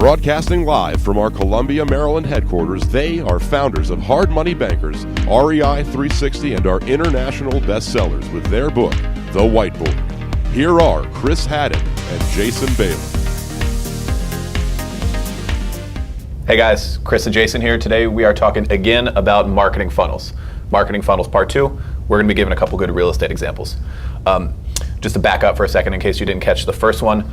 Broadcasting live from our Columbia, Maryland headquarters, they are founders of Hard Money Bankers, REI 360, and are international bestsellers with their book, The Whiteboard. Here are Chris Haddon and Jason Bailey. Hey guys, Chris and Jason here. Today we are talking again about marketing funnels. Marketing funnels part 2. We're going to be giving a couple good real estate examples. Just to back up for a second in case you didn't catch the first one,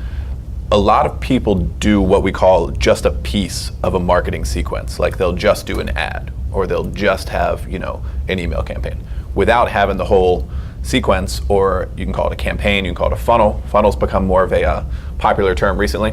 a lot of people do what we call just a piece of a marketing sequence. Like they'll just do an ad or they'll just have, an email campaign without having the whole sequence, or you can call it a campaign, you can call it a funnel. Funnel's become more of a popular term recently,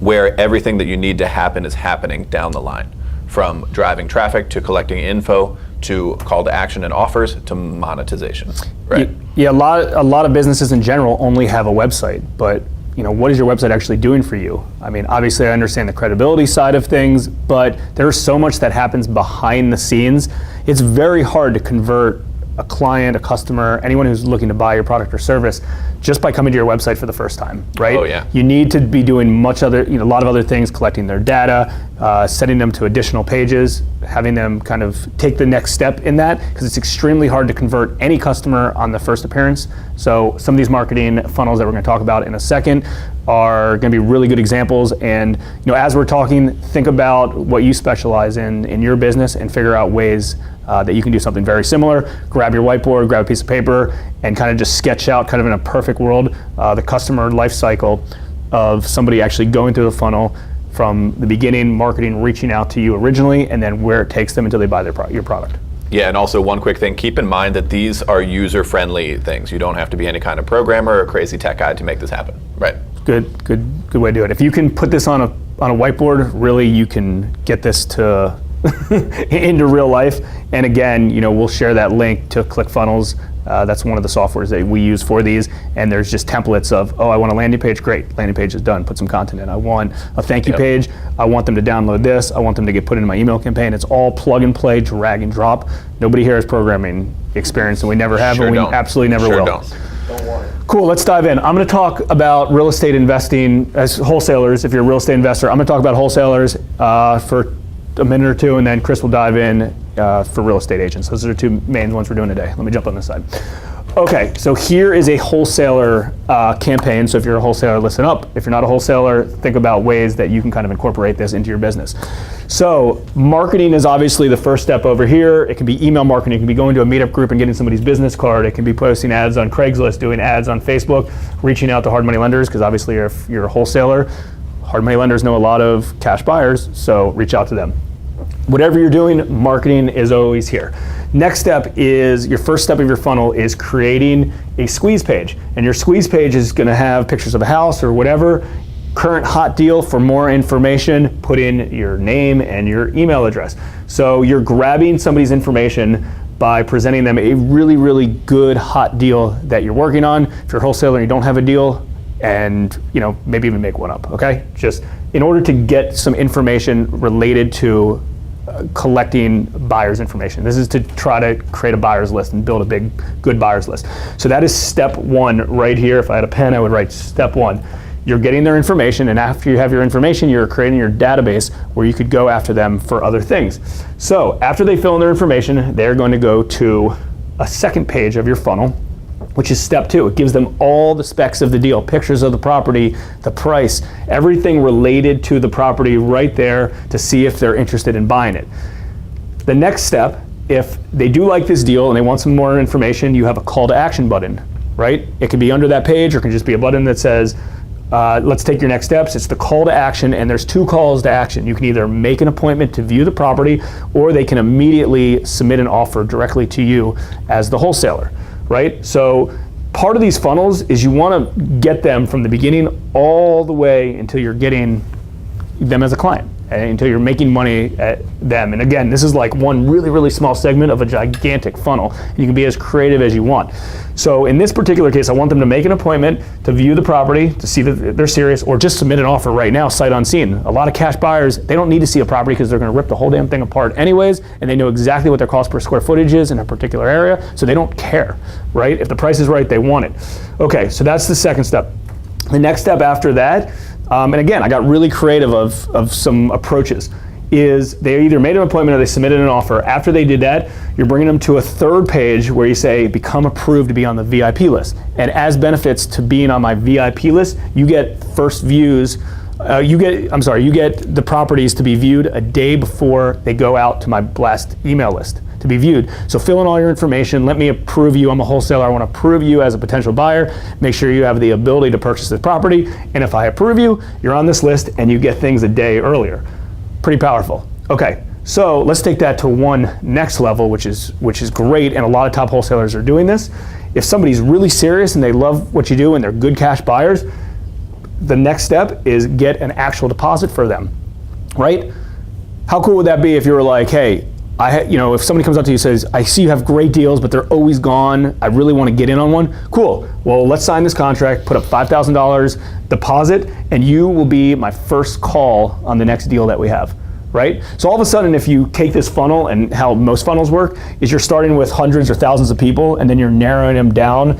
where everything that you need to happen is happening down the line, from driving traffic to collecting info to call to action and offers to monetization. Right? Yeah, a lot of businesses in general only have a website, but what is your website actually doing for you? I mean, obviously I understand the credibility side of things, but there's so much that happens behind the scenes. It's very hard to convert a client, a customer, anyone who's looking to buy your product or service just by coming to your website for the first time, right? Oh yeah. You need to be doing a lot of other things, collecting their data, sending them to additional pages, having them kind of take the next step in that, because it's extremely hard to convert any customer on the first appearance. So some of these marketing funnels that we're going to talk about in a second are going to be really good examples. And as we're talking, think about what you specialize in your business and figure out ways that you can do something very similar. Grab your whiteboard, grab a piece of paper, and kind of just sketch out, kind of in a perfect world, the customer life cycle of somebody actually going through the funnel from the beginning, marketing, reaching out to you originally, and then where it takes them until they buy your product. Yeah, and also one quick thing, keep in mind that these are user-friendly things. You don't have to be any kind of programmer or crazy tech guy to make this happen, right? Good way to do it. If you can put this on a whiteboard, really you can get this to into real life. And again, we'll share that link to ClickFunnels. That's one of the softwares that we use for these. And there's just templates of, I want a landing page, great, landing page is done, put some content in. I want a thank you page, I want them to download this, I want them to get put into my email campaign. It's all plug and play, drag and drop. Nobody here has programming experience, and we never have, and we absolutely never will. Don't worry. Cool, let's dive in. I'm going to talk about real estate investing as wholesalers. If you're a real estate investor, I'm going to talk about wholesalers for a minute or two, and then Chris will dive in for real estate agents. Those are the two main ones we're doing today. Let me jump on this side. Okay, so here is a wholesaler campaign. So if you're a wholesaler, listen up. If you're not a wholesaler, think about ways that you can kind of incorporate this into your business. So marketing is obviously the first step over here. It can be email marketing. It can be going to a meetup group and getting somebody's business card. It can be posting ads on Craigslist, doing ads on Facebook, reaching out to hard money lenders, because obviously if you're a wholesaler, hard money lenders know a lot of cash buyers, so reach out to them. Whatever you're doing, marketing is always here. Next step is, your first step of your funnel is creating a squeeze page. And your squeeze page is going to have pictures of a house or whatever, current hot deal. For more information, put in your name and your email address. So you're grabbing somebody's information by presenting them a really, really good hot deal that you're working on. If you're a wholesaler and you don't have a deal, and maybe even make one up, okay? Just in order to get some information related to collecting buyers' information. This is to try to create a buyer's list and build a big, good buyer's list. So that is step one right here. If I had a pen, I would write step one. You're getting their information, and after you have your information, you're creating your database where you could go after them for other things. So after they fill in their information, they're going to go to a second page of your funnel, which is step 2. It gives them all the specs of the deal, pictures of the property, the price, everything related to the property right there to see if they're interested in buying it. The next step, if they do like this deal and they want some more information, you have a call to action button, right? It can be under that page, or it can just be a button that says, let's take your next steps. It's the call to action, and there's 2 calls to action. You can either make an appointment to view the property, or they can immediately submit an offer directly to you as the wholesaler. Right? So part of these funnels is you want to get them from the beginning all the way until you're getting them as a client, until you're making money at them. And again, this is like one really, really small segment of a gigantic funnel. You can be as creative as you want. So in this particular case, I want them to make an appointment to view the property, to see that they're serious, or just submit an offer right now, sight unseen. A lot of cash buyers, they don't need to see a property because they're going to rip the whole damn thing apart anyways, and they know exactly what their cost per square footage is in a particular area, so they don't care, right? If the price is right, they want it. Okay, so that's the second step. The next step after that, and again, I got really creative of some approaches, is they either made an appointment or they submitted an offer. After they did that, you're bringing them to a third page where you say, become approved to be on the VIP list. And as benefits to being on my VIP list, you get first views, you get the properties to be viewed a day before they go out to my blast email list to be viewed. So fill in all your information, let me approve you. I'm a wholesaler, I want to approve you as a potential buyer, make sure you have the ability to purchase this property, and if I approve you, you're on this list and you get things a day earlier. Pretty powerful. Okay, so let's take that to one next level, which is great, and a lot of top wholesalers are doing this. If somebody's really serious and they love what you do and they're good cash buyers, the next step is get an actual deposit for them, right? How cool would that be if you were like, hey, if somebody comes up to you and says, I see you have great deals, but they're always gone, I really want to get in on one. Cool, well, let's sign this contract, put up $5,000 deposit, and you will be my first call on the next deal that we have, right? So all of a sudden, if you take this funnel, and how most funnels work, is you're starting with hundreds or thousands of people, and then you're narrowing them down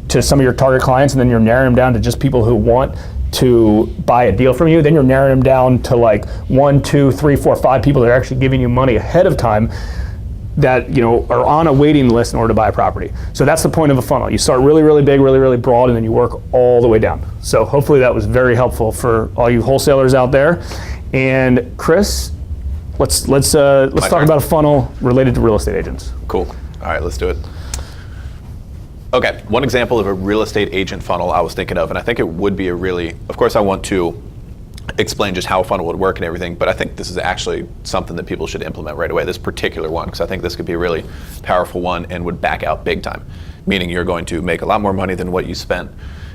to some of your target clients, and then you're narrowing them down to just people who want to buy a deal from you. Then you're narrowing them down to like 1, 2, 3, 4, 5 people that are actually giving you money ahead of time that are on a waiting list in order to buy a property. So that's the point of a funnel. You start really, really big, really, really broad, and then you work all the way down. So hopefully that was very helpful for all you wholesalers out there. And Chris, let's talk about a funnel related to real estate agents. Cool. All right, let's do it. Okay, one example of a real estate agent funnel I was thinking of, and I think it would be of course I want to explain just how a funnel would work and everything, but I think this is actually something that people should implement right away, this particular one, because I think this could be a really powerful one and would back out big time, meaning you're going to make a lot more money than what you spent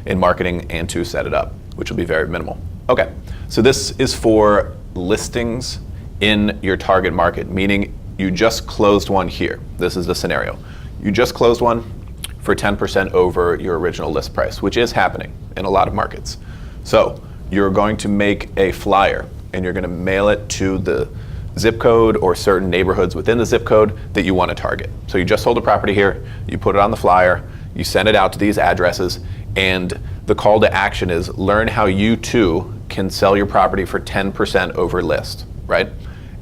in marketing and to set it up, which will be very minimal. Okay, so this is for listings in your target market, meaning you just closed one here. This is the scenario. You just closed one for 10% over your original list price, which is happening in a lot of markets. So you're going to make a flyer and you're going to mail it to the zip code or certain neighborhoods within the zip code that you want to target. So you just sold a property here, you put it on the flyer, you send it out to these addresses, and the call to action is learn how you too can sell your property for 10% over list, right?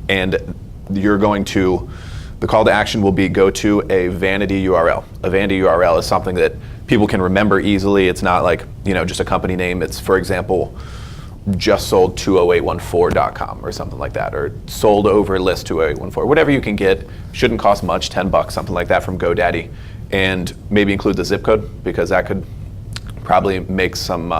And the call to action will be go to a vanity URL. A vanity URL is something that people can remember easily. It's not like, just a company name. It's, for example, just sold 20814.com or something like that, or sold over list 20814. Whatever you can get, shouldn't cost much, $10, something like that from GoDaddy. And maybe include the zip code, because that could probably make some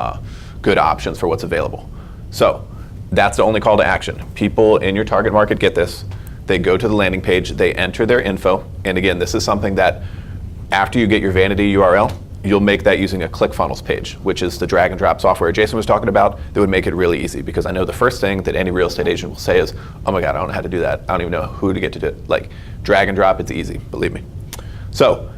good options for what's available. So that's the only call to action. People in your target market get this. They go to the landing page, they enter their info, and again, this is something that after you get your vanity URL, you'll make that using a ClickFunnels page, which is the drag and drop software Jason was talking about that would make it really easy, because I know the first thing that any real estate agent will say is, oh my God, I don't know how to do that. I don't even know who to get to do it. Like, drag and drop, it's easy, believe me. So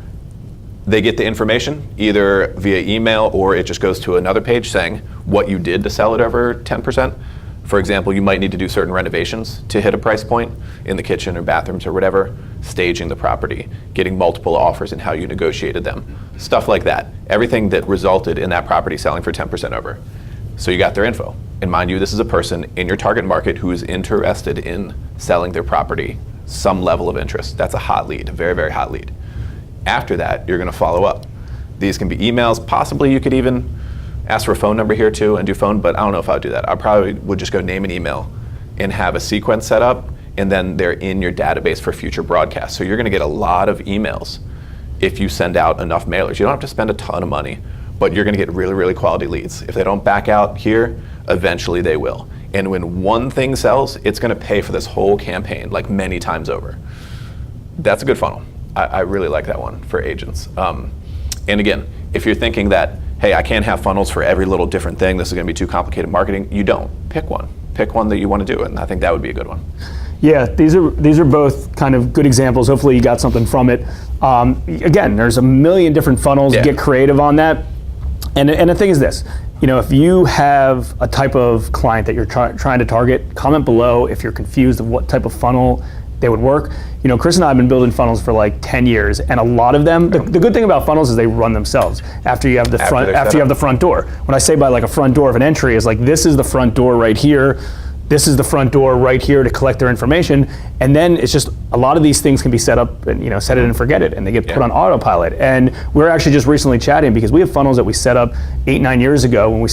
they get the information either via email, or it just goes to another page saying what you did to sell it over 10%. For example, you might need to do certain renovations to hit a price point in the kitchen or bathrooms or whatever, staging the property, getting multiple offers and how you negotiated them, stuff like that. Everything that resulted in that property selling for 10% over. So you got their info. And mind you, this is a person in your target market who is interested in selling their property, some level of interest. That's a hot lead, a very, very hot lead. After that, you're gonna follow up. These can be emails, possibly you could even ask for a phone number here too and do phone, but I don't know if I would do that. I probably would just go name and email and have a sequence set up, and then they're in your database for future broadcasts. So you're gonna get a lot of emails if you send out enough mailers. You don't have to spend a ton of money, but you're gonna get really, really quality leads. If they don't back out here, eventually they will. And when one thing sells, it's gonna pay for this whole campaign like many times over. That's a good funnel. I really like that one for agents. And again, if you're thinking that, hey, I can't have funnels for every little different thing, this is gonna be too complicated marketing, you don't. Pick one. Pick one that you wanna do, and I think that would be a good one. Yeah, these are both kind of good examples. Hopefully you got something from it. Again, there's a million different funnels. Yeah. Get creative on that. And the thing is this, if you have a type of client that you're trying to target, comment below if you're confused of what type of funnel they would work. You know, Chris and I have been building funnels for like 10 years, and a lot of them, the good thing about funnels is they run themselves after you have the front door. When I say by like a front door of an entry is like, this is the front door right here. This is the front door right here to collect their information, and then it's just a lot of these things can be set up and, you know, set it and forget it, and they get put on autopilot. And we're actually just recently chatting because we have funnels that we set up 8-9 years ago when we,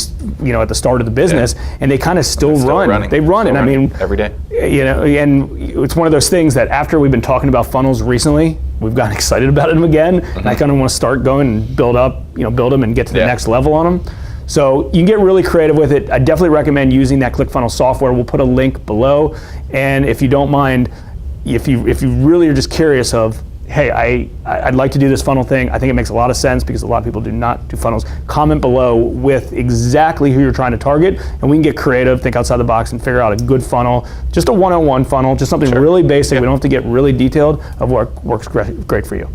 you know, at the start of the business, and they kind of still run. Running. They run, and I mean every day. You know, and it's one of those things that after we've been talking about funnels recently, we've gotten excited about them again, and I kind of want to start going and build them and get to the next level on them. So you can get really creative with it. I definitely recommend using that ClickFunnels software. We'll put a link below. And if you don't mind, if you really are just curious of, hey, I'd like to do this funnel thing. I think it makes a lot of sense because a lot of people do not do funnels. Comment below with exactly who you're trying to target, and we can get creative, think outside the box, and figure out a good funnel, just a one-on-one funnel, just something really basic. We don't have to get really detailed of what works great for you.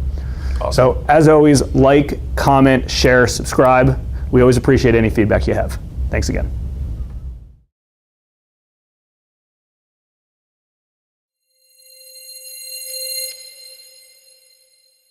Awesome. So as always, like, comment, share, subscribe. We always appreciate any feedback you have. Thanks again.